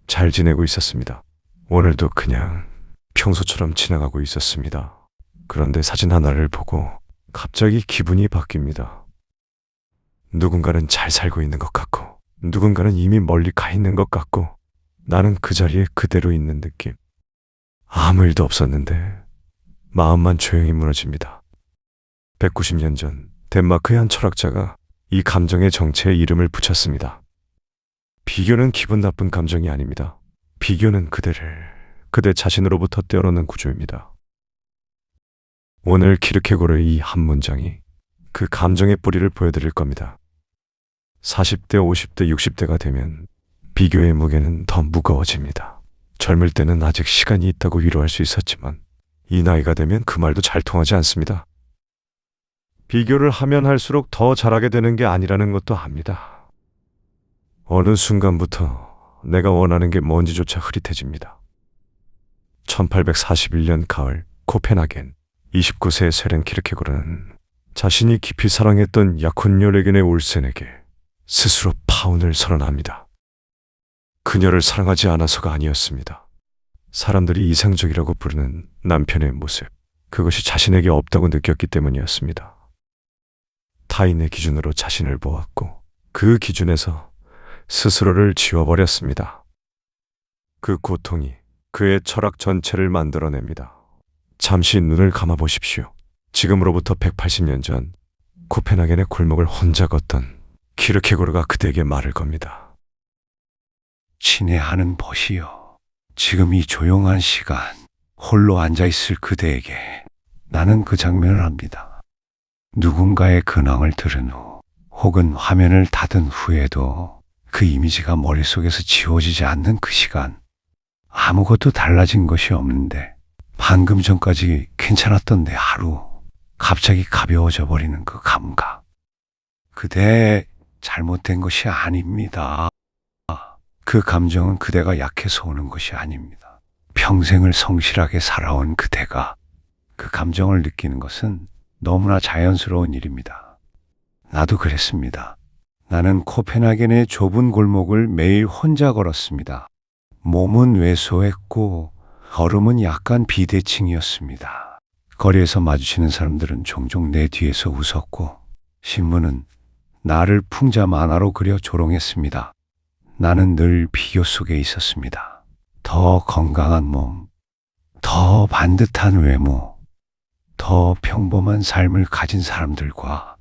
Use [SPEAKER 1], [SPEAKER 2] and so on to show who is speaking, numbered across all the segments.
[SPEAKER 1] 잘 지내고 있었습니다. 오늘도 그냥 평소처럼 지나가고 있었습니다. 그런데 사진 하나를 보고 갑자기 기분이 바뀝니다. 누군가는 잘 살고 있는 것 같고, 누군가는 이미 멀리 가 있는 것 같고, 나는 그 자리에 그대로 있는 느낌. 아무 일도 없었는데 마음만 조용히 무너집니다. 190년 전 덴마크의 한 철학자가 이 감정의 정체에 이름을 붙였습니다. 비교는 기분 나쁜 감정이 아닙니다. 비교는 그대 자신으로부터 떼어놓는 구조입니다. 오늘 키르케고르의 이 한 문장이 그 감정의 뿌리를 보여드릴 겁니다. 40대, 50대, 60대가 되면 비교의 무게는 더 무거워집니다. 젊을 때는 아직 시간이 있다고 위로할 수 있었지만 이 나이가 되면 그 말도 잘 통하지 않습니다. 비교를 하면 할수록 더 잘하게 되는 게 아니라는 것도 압니다. 어느 순간부터 내가 원하는 게 뭔지조차 흐릿해집니다. 1841년 가을 코펜하겐 29세의 세렌 키르케고르는 자신이 깊이 사랑했던 야콘요레겐의 올센에게 스스로 파혼을 선언합니다. 그녀를 사랑하지 않아서가 아니었습니다. 사람들이 이상적이라고 부르는 남편의 모습, 그것이 자신에게 없다고 느꼈기 때문이었습니다. 타인의 기준으로 자신을 보았고 그 기준에서 스스로를 지워버렸습니다. 그 고통이 그의 철학 전체를 만들어냅니다. 잠시 눈을 감아보십시오. 지금으로부터 180년 전 코펜하겐의 골목을 혼자 걷던 키르케고르가 그대에게 말을 겁니다.
[SPEAKER 2] 친애하는 벗이여, 지금 이 조용한 시간 홀로 앉아있을 그대에게 나는 그 장면을 압니다. 누군가의 근황을 들은 후 혹은 화면을 닫은 후에도 그 이미지가 머릿속에서 지워지지 않는 그 시간, 아무것도 달라진 것이 없는데 방금 전까지 괜찮았던 내 하루 갑자기 가벼워져 버리는 그 감각. 그대 잘못된 것이 아닙니다. 그 감정은 그대가 약해서 오는 것이 아닙니다. 평생을 성실하게 살아온 그대가 그 감정을 느끼는 것은 너무나 자연스러운 일입니다. 나도 그랬습니다. 나는 코펜하겐의 좁은 골목을 매일 혼자 걸었습니다. 몸은 왜소했고 걸음은 약간 비대칭이었습니다. 거리에서 마주치는 사람들은 종종 내 뒤에서 웃었고 신문은 나를 풍자 만화로 그려 조롱했습니다. 나는 늘 비교 속에 있었습니다. 더 건강한 몸, 더 반듯한 외모, 더 평범한 삶을 가진 사람들과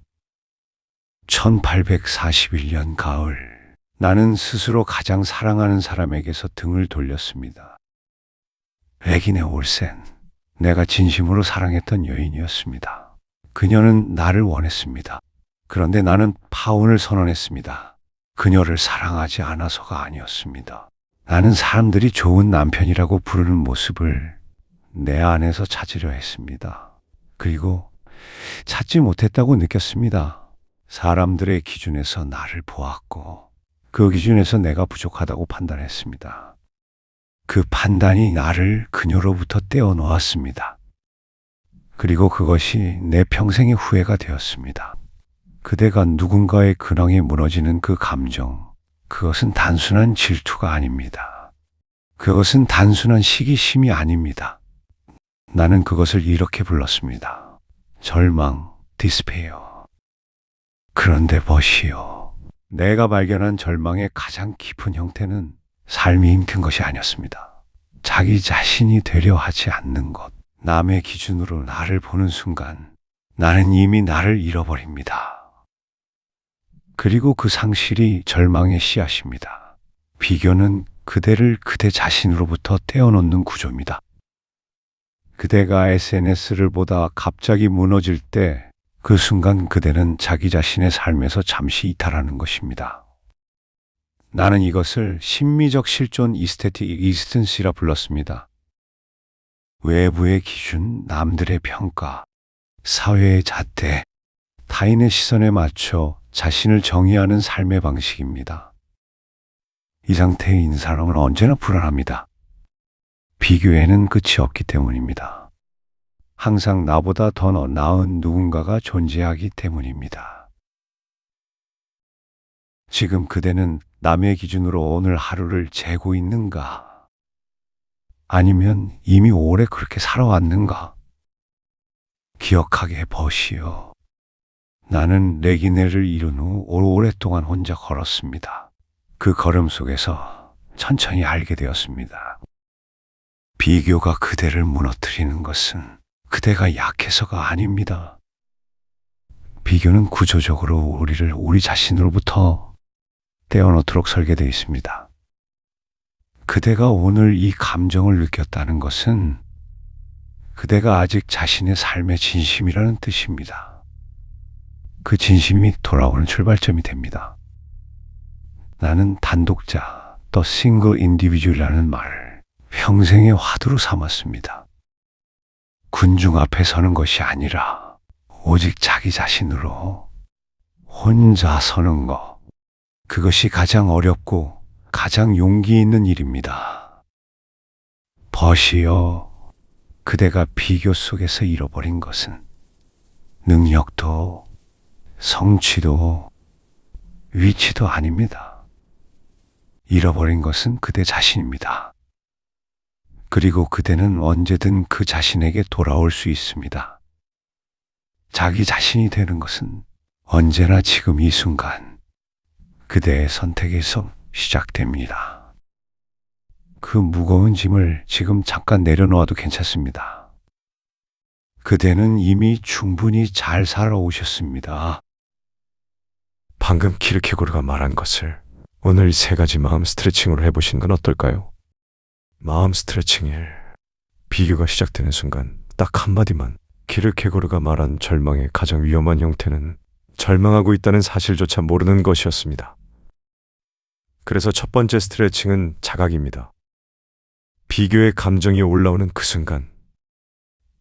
[SPEAKER 2] 1841년 가을, 나는 스스로 가장 사랑하는 사람에게서 등을 돌렸습니다. 레기네 올센, 내가 진심으로 사랑했던 여인이었습니다. 그녀는 나를 원했습니다. 그런데 나는 파혼을 선언했습니다. 그녀를 사랑하지 않아서가 아니었습니다. 나는 사람들이 좋은 남편이라고 부르는 모습을 내 안에서 찾으려 했습니다. 그리고 찾지 못했다고 느꼈습니다. 사람들의 기준에서 나를 보았고 그 기준에서 내가 부족하다고 판단했습니다. 그 판단이 나를 그녀로부터 떼어놓았습니다. 그리고 그것이 내 평생의 후회가 되었습니다. 그대가 누군가의 근황이 무너지는 그 감정, 그것은 단순한 질투가 아닙니다. 그것은 단순한 시기심이 아닙니다. 나는 그것을 이렇게 불렀습니다. 절망, 디스페어. 그런데 벗이요, 내가 발견한 절망의 가장 깊은 형태는 삶이 힘든 것이 아니었습니다. 자기 자신이 되려 하지 않는 것. 남의 기준으로 나를 보는 순간 나는 이미 나를 잃어버립니다. 그리고 그 상실이 절망의 씨앗입니다. 비교는 그대를 그대 자신으로부터 떼어놓는 구조입니다. 그대가 SNS를 보다 갑자기 무너질 때 그 순간 그대는 자기 자신의 삶에서 잠시 이탈하는 것입니다. 나는 이것을 심미적 실존 이스테틱 이스턴시라 불렀습니다. 외부의 기준, 남들의 평가, 사회의 잣대, 타인의 시선에 맞춰 자신을 정의하는 삶의 방식입니다. 이 상태에 있는 사람은 언제나 불안합니다. 비교에는 끝이 없기 때문입니다. 항상 나보다 더 나은 누군가가 존재하기 때문입니다. 지금 그대는 남의 기준으로 오늘 하루를 재고 있는가? 아니면 이미 오래 그렇게 살아왔는가? 기억하게 보시오. 나는 레기네를 이룬 후 오랫동안 혼자 걸었습니다. 그 걸음 속에서 천천히 알게 되었습니다. 비교가 그대를 무너뜨리는 것은 그대가 약해서가 아닙니다. 비교는 구조적으로 우리를 우리 자신으로부터 떼어놓도록 설계되어 있습니다. 그대가 오늘 이 감정을 느꼈다는 것은 그대가 아직 자신의 삶의 진심이라는 뜻입니다. 그 진심이 돌아오는 출발점이 됩니다. 나는 단독자, 더 싱글 인디비주얼이라는 말을 평생의 화두로 삼았습니다. 군중 앞에 서는 것이 아니라 오직 자기 자신으로 혼자 서는 것. 그것이 가장 어렵고 가장 용기 있는 일입니다. 보시오. 그대가 비교 속에서 잃어버린 것은 능력도 성취도 위치도 아닙니다. 잃어버린 것은 그대 자신입니다. 그리고 그대는 언제든 그 자신에게 돌아올 수 있습니다. 자기 자신이 되는 것은 언제나 지금 이 순간 그대의 선택에서 시작됩니다. 그 무거운 짐을 지금 잠깐 내려놓아도 괜찮습니다. 그대는 이미 충분히 잘 살아오셨습니다.
[SPEAKER 1] 방금 키르케고르가 말한 것을 오늘 3가지 마음 스트레칭으로 해보시는 건 어떨까요? 마음 스트레칭일 비교가 시작되는 순간 딱 한마디만. 키르케고르가 말한 절망의 가장 위험한 형태는 절망하고 있다는 사실조차 모르는 것이었습니다. 그래서 첫 번째 스트레칭은 자각입니다. 비교의 감정이 올라오는 그 순간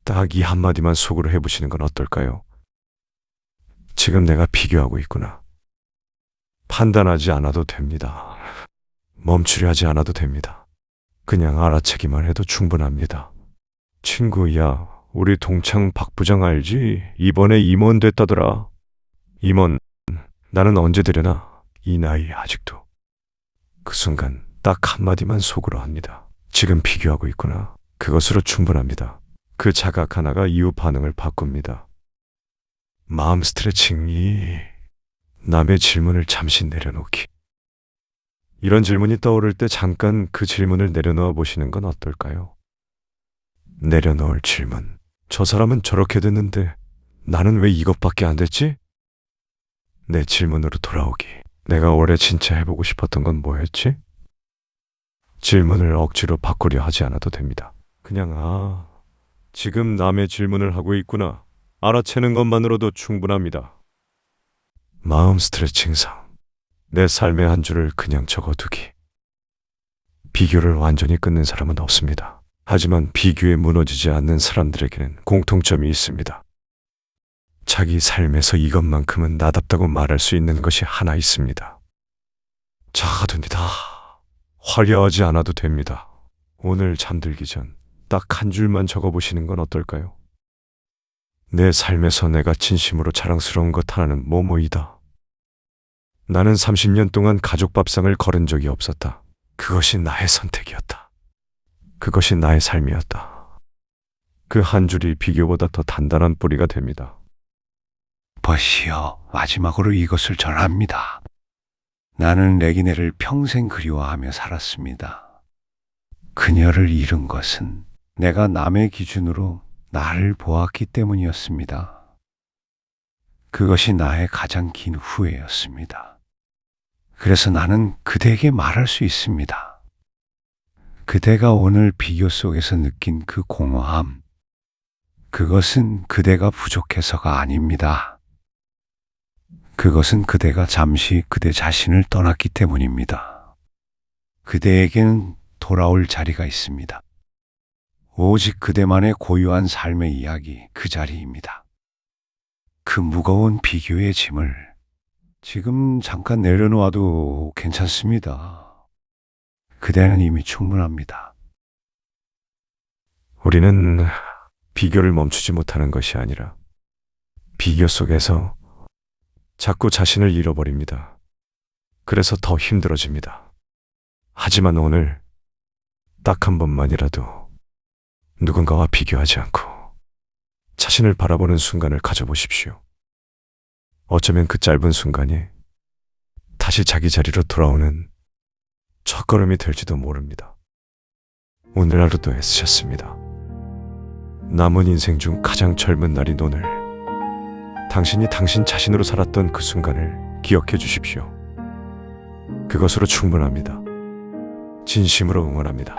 [SPEAKER 1] 딱 이 한마디만 속으로 해보시는 건 어떨까요? 지금 내가 비교하고 있구나. 판단하지 않아도 됩니다. 멈추려 하지 않아도 됩니다. 그냥 알아채기만 해도 충분합니다. 친구야, 우리 동창 박 부장 알지? 이번에 임원 됐다더라. 임원, 나는 언제 되려나? 이 나이에 아직도. 그 순간 딱 한마디만 속으로 합니다. 지금 비교하고 있구나. 그것으로 충분합니다. 그 자각 하나가 이후 반응을 바꿉니다. 마음 스트레칭이 남의 질문을 잠시 내려놓기. 이런 질문이 떠오를 때 잠깐 그 질문을 내려놓아 보시는 건 어떨까요? 내려놓을 질문. 저 사람은 저렇게 됐는데 나는 왜 이것밖에 안 됐지? 내 질문으로 돌아오기. 내가 올해 진짜 해보고 싶었던 건 뭐였지? 질문을 억지로 바꾸려 하지 않아도 됩니다. 그냥 지금 남의 질문을 하고 있구나. 알아채는 것만으로도 충분합니다. 마음 스트레칭상 내 삶의 한 줄을 그냥 적어두기. 비교를 완전히 끊는 사람은 없습니다. 하지만 비교에 무너지지 않는 사람들에게는 공통점이 있습니다. 자기 삶에서 이것만큼은 나답다고 말할 수 있는 것이 하나 있습니다. 작아둡니다. 화려하지 않아도 됩니다. 오늘 잠들기 전 딱 한 줄만 적어보시는 건 어떨까요? 내 삶에서 내가 진심으로 자랑스러운 것 하나는 뭐뭐이다. 나는 30년 동안 가족 밥상을 거른 적이 없었다. 그것이 나의 선택이었다. 그것이 나의 삶이었다. 그 한 줄이 비교보다 더 단단한 뿌리가 됩니다.
[SPEAKER 2] 보시오. 마지막으로 이것을 전합니다. 나는 레기네를 평생 그리워하며 살았습니다. 그녀를 잃은 것은 내가 남의 기준으로 나를 보았기 때문이었습니다. 그것이 나의 가장 긴 후회였습니다. 그래서 나는 그대에게 말할 수 있습니다. 그대가 오늘 비교 속에서 느낀 그 공허함, 그것은 그대가 부족해서가 아닙니다. 그것은 그대가 잠시 그대 자신을 떠났기 때문입니다. 그대에게는 돌아올 자리가 있습니다. 오직 그대만의 고유한 삶의 이야기, 그 자리입니다. 그 무거운 비교의 짐을 지금 잠깐 내려놓아도 괜찮습니다. 그대는 이미 충분합니다.
[SPEAKER 1] 우리는 비교를 멈추지 못하는 것이 아니라 비교 속에서 자꾸 자신을 잃어버립니다. 그래서 더 힘들어집니다. 하지만 오늘 딱 한 번만이라도 누군가와 비교하지 않고 자신을 바라보는 순간을 가져보십시오. 어쩌면 그 짧은 순간이 다시 자기 자리로 돌아오는 첫걸음이 될지도 모릅니다. 오늘 하루도 애쓰셨습니다. 남은 인생 중 가장 젊은 날인 오늘, 당신이 당신 자신으로 살았던 그 순간을 기억해 주십시오. 그것으로 충분합니다. 진심으로 응원합니다.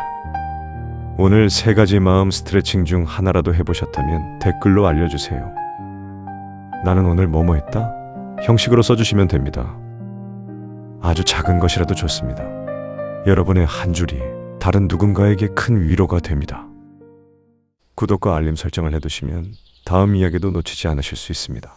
[SPEAKER 1] 오늘 3가지 마음 스트레칭 중 하나라도 해보셨다면 댓글로 알려주세요. 나는 오늘 뭐뭐 했다? 형식으로 써주시면 됩니다. 아주 작은 것이라도 좋습니다. 여러분의 한 줄이 다른 누군가에게 큰 위로가 됩니다. 구독과 알림 설정을 해두시면 다음 이야기도 놓치지 않으실 수 있습니다.